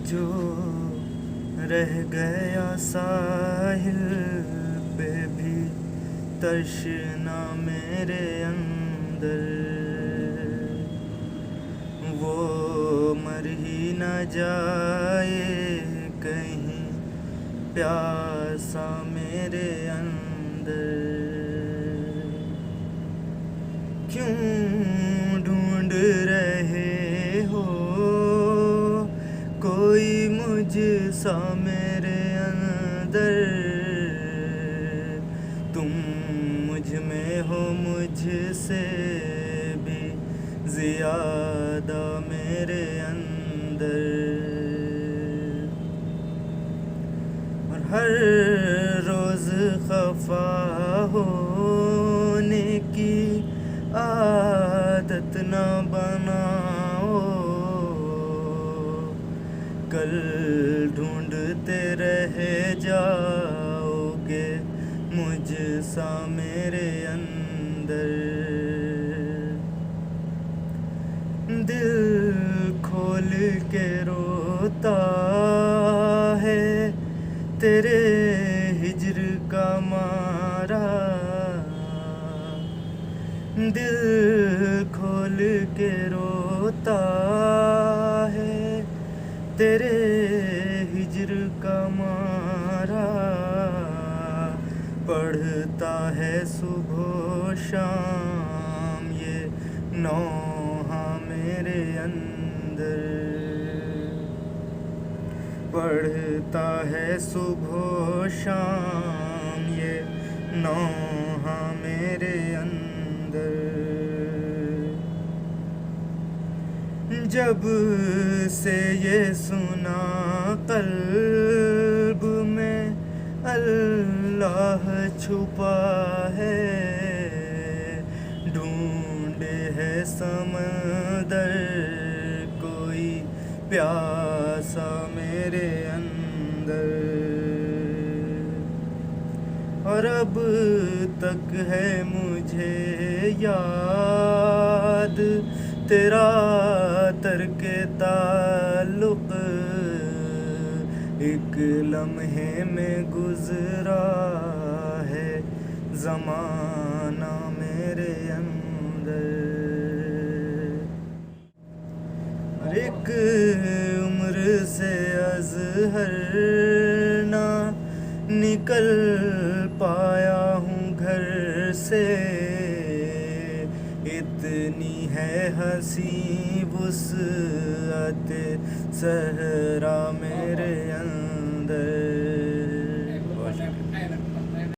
जो रह गया साहिल पे भी तश्ना मेरे अंदर, वो मर ही न जाए कहीं प्यासा मेरे अंदर। क्यों ढूंढ रहे हो कोई मुझ सा मेरे अंदर, तुम मुझ में हो मुझसे भी ज़्यादा मेरे अंदर। और हर रोज़ खफा होने की आदत न बनाओ, कल ढूंढते रह जाओगे मुझ सा मेरे अंदर। दिल खोल के रोता है तेरे हिज्र का मारा, दिल खोल के रोता है तेरे हिज्र का मारा। पढ़ता है सुबह शाम ये नौहा मेरे अंदर, पढ़ता है सुबह शाम ये नौहा मेरे अंदर। जब से ये सुना कल्ब में अल्लाह छुपा है, ढूंढे है समंदर कोई प्यासा मेरे अंदर। और अब तक है मुझे याद तेरा तर्के ताल्लुक़, एक लम्हे में गुज़रा है ज़माना मेरे अंदर। और एक उम्र से अज़हर ना निकल पाया हूँ घर से, इतनी है हंसी वुसअत सहरा मेरे